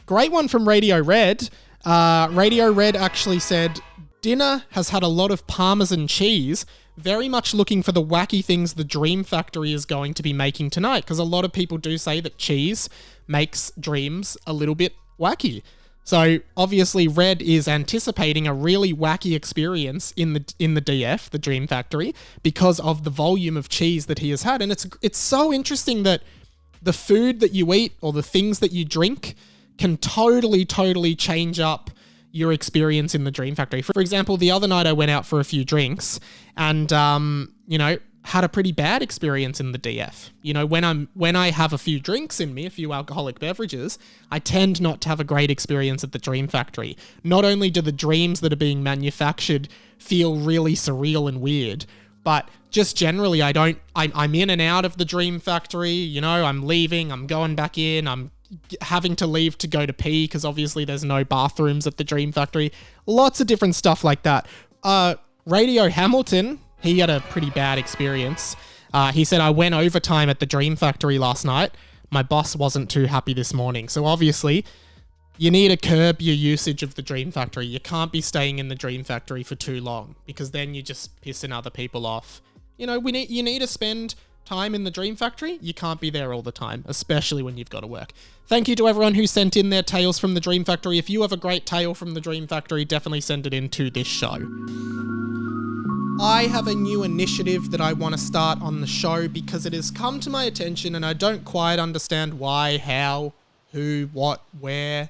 Great one from Radio Red. Radio Red actually said, dinner has had a lot of Parmesan cheese. Very much looking for the wacky things the Dream Factory is going to be making tonight, because a lot of people do say that cheese makes dreams a little bit wacky. So obviously Red is anticipating a really wacky experience in the DF, the Dream Factory, because of the volume of cheese that he has had. And it's so interesting that the food that you eat or the things that you drink can totally change up your experience in the Dream Factory. For example, the other night I went out for a few drinks and, had a pretty bad experience in the DF. You know, when I have a few drinks in me, a few alcoholic beverages, I tend not to have a great experience at the Dream Factory. Not only do the dreams that are being manufactured feel really surreal and weird, but just generally I'm in and out of the Dream Factory. I'm leaving, I'm going back in, I'm having to leave to go to pee because obviously there's no bathrooms at the Dream Factory. Lots of different stuff like that. Radio Hamilton, he had a pretty bad experience. He said, I went overtime at the Dream Factory last night. My boss wasn't too happy this morning. So obviously you need to curb your usage of the Dream Factory. You can't be staying in the Dream Factory for too long because then you're just pissing other people off. You need to spend time in the Dream Factory. You can't be there all the time, especially when you've got to work. Thank you to everyone who sent in their tales from the Dream Factory. If you have a great tale from the Dream Factory, definitely send it in to this show. I have a new initiative that I want to start on the show because it has come to my attention and I don't quite understand why, how, who, what, where,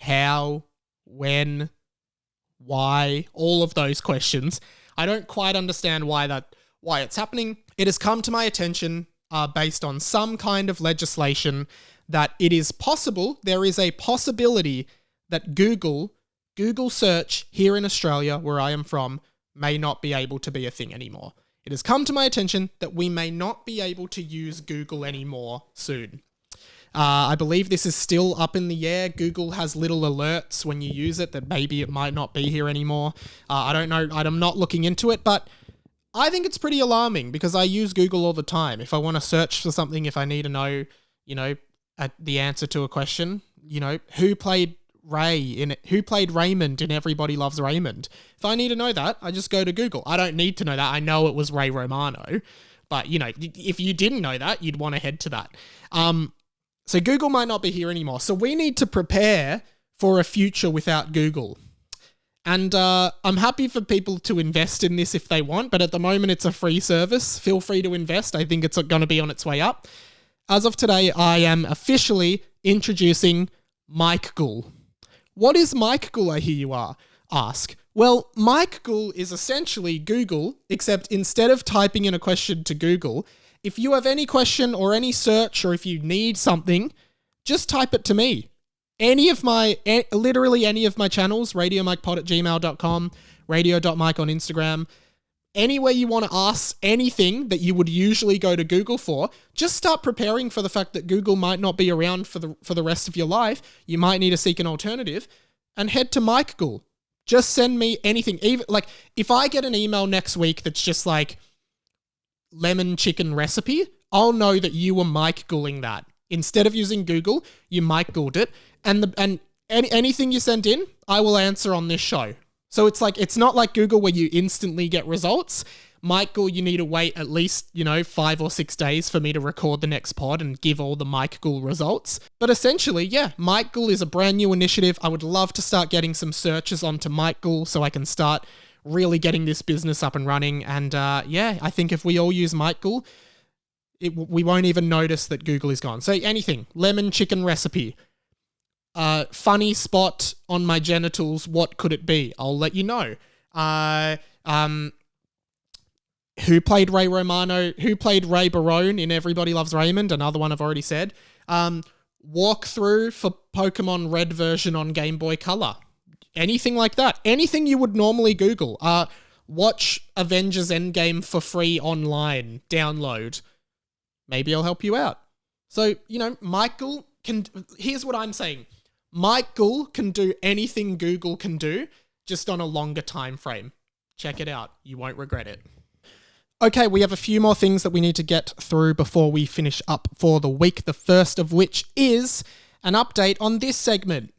how, when, why, all of those questions. I don't quite understand why it's happening. It has come to my attention based on some kind of legislation that it is possible, there is a possibility that Google search here in Australia, where I am from, may not be able to be a thing anymore. It has come to my attention that we may not be able to use Google anymore soon. I believe this is still up in the air. Google has little alerts when you use it that maybe it might not be here anymore. I don't know. I'm not looking into it, but I think it's pretty alarming because I use Google all the time. If I want to search for something, if I need to know, the answer to a question, who played who played Raymond in Everybody Loves Raymond? If I need to know that, I just go to Google. I don't need to know that. I know it was Ray Romano, but if you didn't know that, you'd want to head to that. So Google might not be here anymore. So we need to prepare for a future without Google. And I'm happy for people to invest in this if they want, but at the moment it's a free service. Feel free to invest. I think it's going to be on its way up. As of today, I am officially introducing Mike-Gle. What is Mike-Gle, I hear you ask? Well, Mike-Gle is essentially Google, except instead of typing in a question to Google, if you have any question or any search, or if you need something, just type it to me. Literally any of my channels, radiomikepod@gmail.com, radio.mike on Instagram, anywhere you want to ask anything that you would usually go to Google for, just start preparing for the fact that Google might not be around for the rest of your life. You might need to seek an alternative, and head to Mike-Gle. Just send me anything. Even if I get an email next week that's just like lemon chicken recipe, I'll know that you were Mike-Gling that. Instead of using Google, you Mike-Gled it, and anything you send in, I will answer on this show. So it's not like Google where you instantly get results. Mike-Gle, you need to wait at least, 5 or 6 days for me to record the next pod and give all the Mike-Gle results. But essentially, yeah, Mike-Gle is a brand new initiative. I would love to start getting some searches onto Mike-Gle so I can start really getting this business up and running. And I think if we all use Mike-Gle, we won't even notice that Google is gone. So anything, lemon chicken recipe, funny spot on my genitals, what could it be? I'll let you know. Who played Ray Romano? Who played Ray Barone in Everybody Loves Raymond? Another one I've already said. Walkthrough for Pokemon Red version on Game Boy Color. Anything like that. Anything you would normally Google. Watch Avengers Endgame for free online. Download. Maybe I'll help you out. So, Mike-Gle can... Here's what I'm saying. Mike-Gle can do anything Google can do, just on a longer time frame. Check it out. You won't regret it. Okay, we have a few more things that we need to get through before we finish up for the week, the first of which is an update on this segment.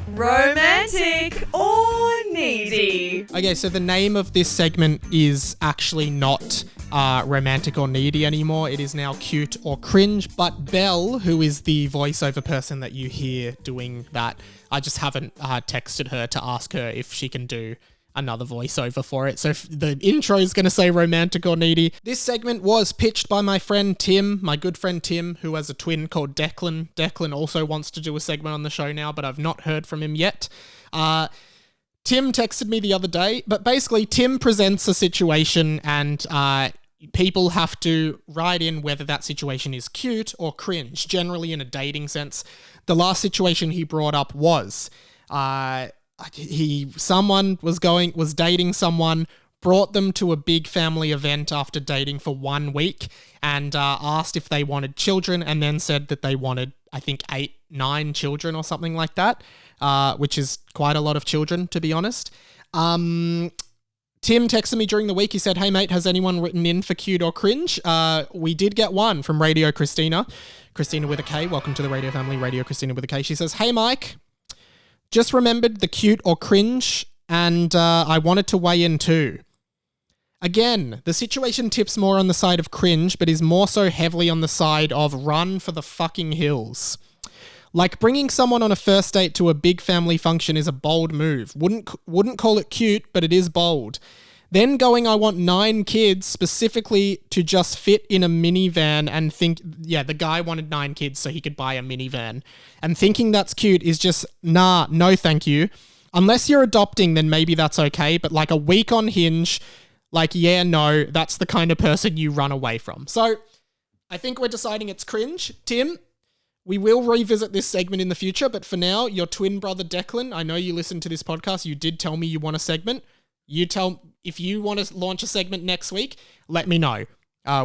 Romantic or needy? Okay, so the name of this segment is actually not romantic or needy anymore. It is now cute or cringe. But Belle, who is the voiceover person that you hear doing that, I just haven't texted her to ask her if she can do another voiceover for it. So if the intro is going to say romantic or needy. This segment was pitched by my friend Tim, my good friend Tim, who has a twin called Declan. Declan also wants to do a segment on the show now, but I've not heard from him yet. Tim texted me the other day, but basically Tim presents a situation and people have to write in whether that situation is cute or cringe, generally in a dating sense. The last situation he brought up was someone was dating someone, brought them to a big family event after dating for 1 week, and asked if they wanted children, and then said that they wanted, I think, 8-9 children or something like that, which is quite a lot of children, to be honest. Tim texted me during the week. He said, "Hey mate, has anyone written in for cute or cringe?" We did get one from Radio Christina. Christina with a K. Welcome to the Radio family, Radio Christina with a K. She says, "Hey Mike, just remembered the cute or cringe, and I wanted to weigh in too. Again, the situation tips more on the side of cringe, but is more so heavily on the side of run for the fucking hills. Like bringing someone on a first date to a big family function is a bold move. Wouldn't call it cute, but it is bold. Then going, I want 9 kids specifically to just fit in a minivan and think, yeah, the guy wanted 9 kids so he could buy a minivan. And thinking that's cute is just, nah, no thank you. Unless you're adopting, then maybe that's okay. But like a week on Hinge, like, yeah, no, that's the kind of person you run away from. So I think we're deciding it's cringe. Tim, We will revisit this segment in the future, but for now, your twin brother Declan, I know you listen to this podcast. You did tell me you want a segment. If you want to launch a segment next week, let me know.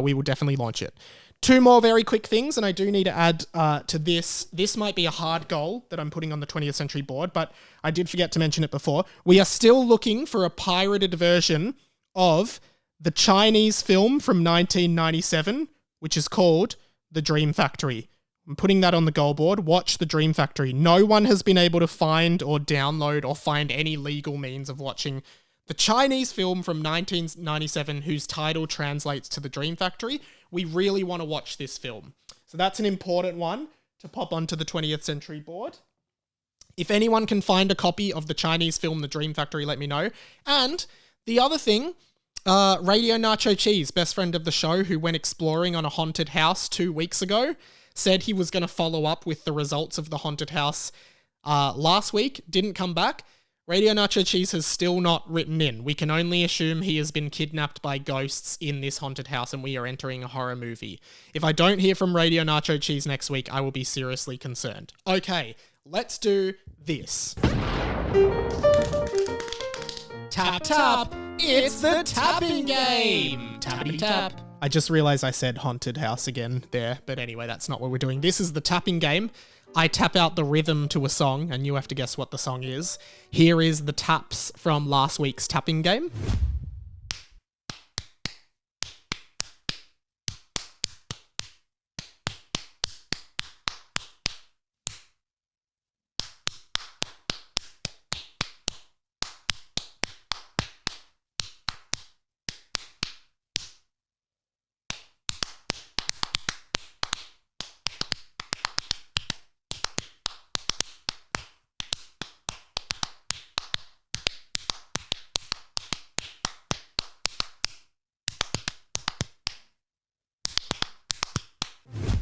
We will definitely launch it. 2 more very quick things, and I do need to add to this. This might be a hard goal that I'm putting on the 20th Century board, but I did forget to mention it before. We are still looking for a pirated version of the Chinese film from 1997, which is called The Dream Factory. I'm putting that on the goal board. Watch The Dream Factory. No one has been able to find or download or find any legal means of watching the Chinese film from 1997 whose title translates to The Dream Factory. We really want to watch this film. So that's an important one to pop onto the 20th Century board. If anyone can find a copy of the Chinese film The Dream Factory, let me know. And the other thing, Radio Nacho Cheese, best friend of the show, who went exploring on a haunted house 2 weeks ago, said he was going to follow up with the results of the haunted house last week, didn't come back. Radio Nacho Cheese has still not written in. We can only assume he has been kidnapped by ghosts in this haunted house and we are entering a horror movie. If I don't hear from Radio Nacho Cheese next week, I will be seriously concerned. Okay, let's do this. Tap tap, it's the tapping game. Tappity tap. I just realized I said haunted house again there, but anyway, that's not what we're doing. This is the tapping game. I tap out the rhythm to a song, and you have to guess what the song is. Here is the taps from last week's tapping game.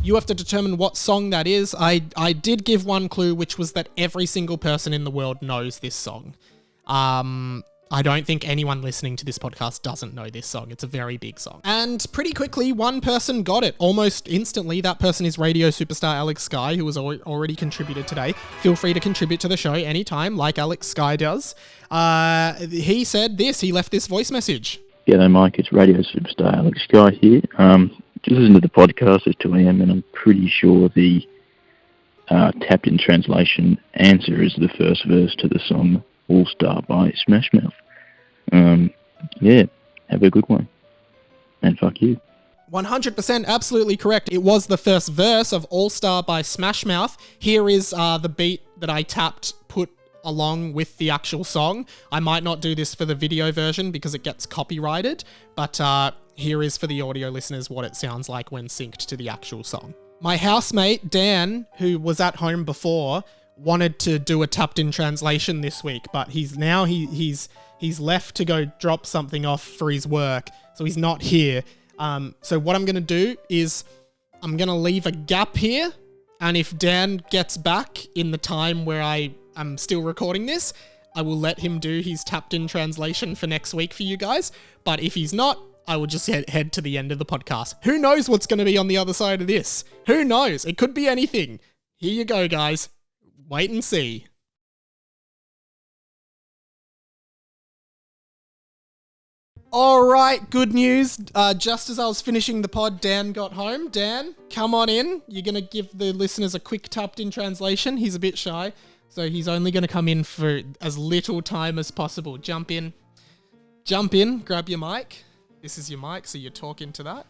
You have to determine what song that is. I did give one clue, which was that every single person in the world knows this song. I don't think anyone listening to this podcast doesn't know this song. It's a very big song. And pretty quickly, one person got it almost instantly. That person is radio superstar Alex Sky, who has already contributed today. Feel free to contribute to the show anytime, like Alex Sky does. He said this. He left this voice message. G'day, Mike. It's radio superstar Alex Sky here. Just listened to the podcast at 2 a.m. and I'm pretty sure the tapped in translation answer is the first verse to the song All Star by Smash Mouth. Yeah, have a good one. And fuck you. 100% absolutely correct. It was the first verse of All Star by Smash Mouth. Here is the beat that I tapped, put along with the actual song. I might not do this for the video version because it gets copyrighted, but here is for the audio listeners what it sounds like when synced to the actual song. My housemate, Dan, who was at home before, wanted to do a tapped in translation this week, but he's left to go drop something off for his work, so he's not here. So what I'm going to do is I'm going to leave a gap here, and if Dan gets back in the time where I am still recording this, I will let him do his tapped in translation for next week for you guys. But if he's not, I will just head to the end of the podcast. Who knows what's going to be on the other side of this? Who knows? It could be anything. Here you go, guys. Wait and see. All right, good news. Just as I was finishing the pod, Dan got home. Dan, come on in. You're going to give the listeners a quick tapped in translation. He's a bit shy, so he's only going to come in for as little time as possible. Jump in, grab your mic. This is your mic, so you're talking to that.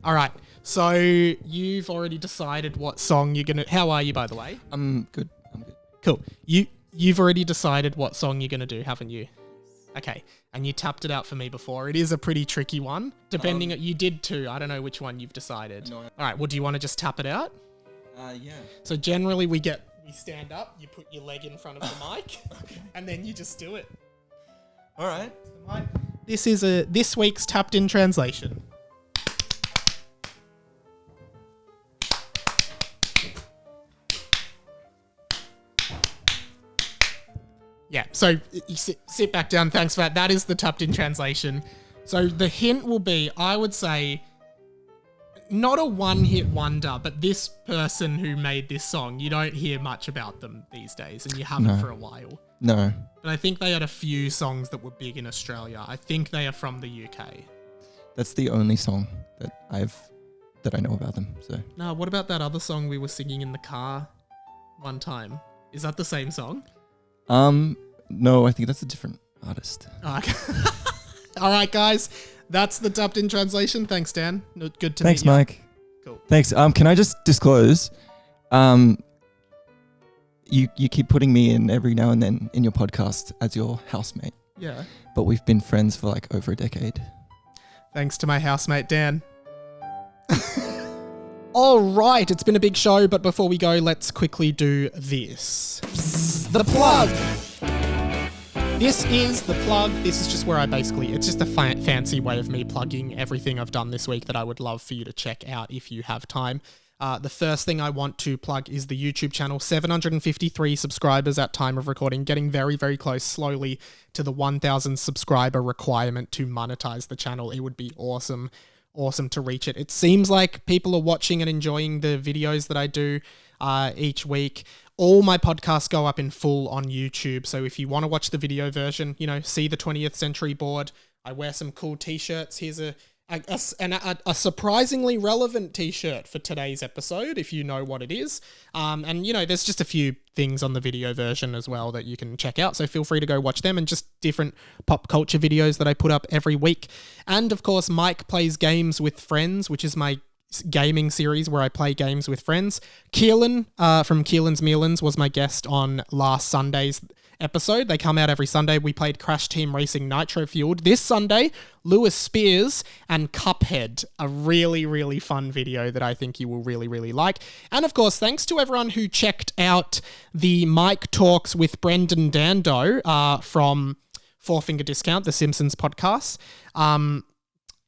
All right, so you've already decided what song you're going to... How are you, by the way? I'm good. Cool. You've already decided what song you're going to do, haven't you? Okay, and you tapped it out for me before. It is a pretty tricky one. Depending on... You did too. I don't know which one you've decided. No. All right, well, do you want to just tap it out? Yeah. So generally we stand up, you put your leg in front of the mic, and then you just do it. All right. This is this week's tapped in translation. Yeah, so you sit back down. Thanks for that. That is the tapped in translation. So the hint will be, I would say, not a one-hit wonder, but this person who made this song, you don't hear much about them these days, and you haven't for a while. No. But I think they had a few songs that were big in Australia. I think they are from the UK. That's the only song that I know about them. So. No, what about that other song we were singing in the car one time? Is that the same song? No, I think that's a different artist. Oh, okay. All right, guys. That's the dubbed in translation. Thanks, Dan. Good to Thanks, meet you. Mike. Cool. Thanks. Can I just disclose? You keep putting me in every now and then in your podcast as your housemate. Yeah. But we've been friends for like over a decade. Thanks to my housemate, Dan. All right, it's been a big show, but before we go, let's quickly do this. The plug. This is the plug. This is just where it's just a fancy way of me plugging everything I've done this week that I would love for you to check out if you have time. The first thing I want to plug is the YouTube channel. 753 subscribers at time of recording, getting very, very close slowly to the 1,000 subscriber requirement to monetize the channel. It would be awesome to reach it. It seems like people are watching and enjoying the videos that I do each week. All my podcasts go up in full on YouTube. So if you want to watch the video version, see the 20th Century board. I wear some cool t-shirts. Here's a surprisingly relevant t-shirt for today's episode, if you know what it is. And there's just a few things on the video version as well that you can check out. So feel free to go watch them, and just different pop culture videos that I put up every week. And of course, Mike Plays Games with Friends, which is my gaming series where I play games with friends. Keelan from Keelan's Mealans was my guest on last Sunday's episode. They come out every Sunday. We played Crash Team Racing Nitro Fueled. This Sunday, Lewis Spears and Cuphead. A really, really fun video that I think you will really, really like. And of course, thanks to everyone who checked out the Mike Talks with Brendan Dando from Four Finger Discount, the Simpsons podcast.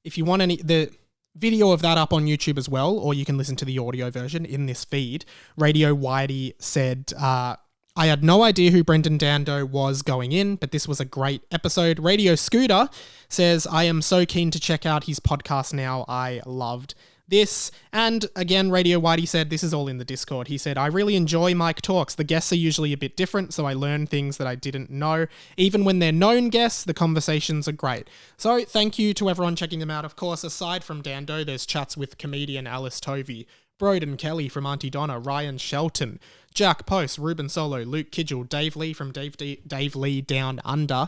If you want the video of that up on YouTube as well, or you can listen to the audio version in this feed. Radio Whitey said, I had no idea who Brendan Dando was going in, but this was a great episode. Radio Scooter says, I am so keen to check out his podcast now. I loved this. And again, Radio Whitey said, this is all in the Discord. He said, I really enjoy Mike Talks. The guests are usually a bit different, so I learn things that I didn't know. Even when they're known guests, the conversations are great. So thank you to everyone checking them out. Of course, aside from Dando, there's chats with comedian Alice Tovey, Broden Kelly from Auntie Donna, Ryan Shelton, Jack Post, Ruben Solo, Luke Kidgel, Dave Lee from Dave Lee Down Under.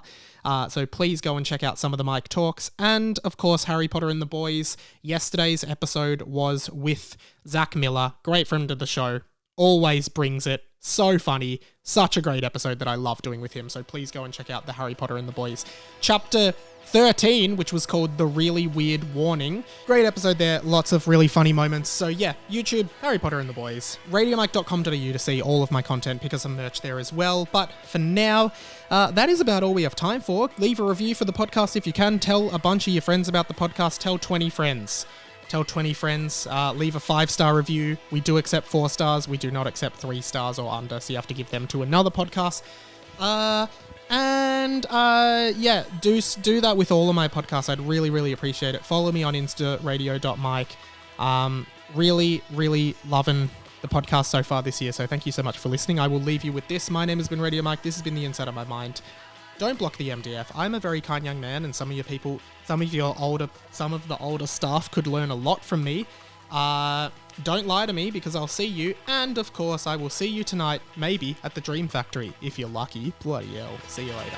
So please go and check out some of the Mike Talks. And of course, Harry Potter and the Boys. Yesterday's episode was with Zach Miller, great friend of the show. Always brings it. So funny. Such a great episode that I love doing with him. So please go and check out the Harry Potter and the Boys chapter 13, which was called The Really Weird Warning. Great episode there. Lots of really funny moments. So yeah, YouTube, Harry Potter and the Boys. Radiomike.com.au to see all of my content. Pick up some merch there as well. But for now, that is about all we have time for. Leave a review for the podcast if you can. Tell a bunch of your friends about the podcast. Tell 20 friends. Tell 20 friends. Leave a 5-star review. We do accept 4 stars. We do not accept 3 stars or under, so you have to give them to another podcast. Yeah, do that with all of my podcasts. I'd really, really appreciate it. Follow me on Insta, radio.mike. Really, really loving the podcast so far this year, so thank you so much for listening. I will leave you with this. My name has been Radio Mike. This has been The Inside of My Mind. Don't block the MDF. I'm a very kind young man, and some of the older staff could learn a lot from me. Don't lie to me, because I'll see you, and of course I will see you tonight, maybe at the Dream Factory, if you're lucky. Bloody hell. See you later.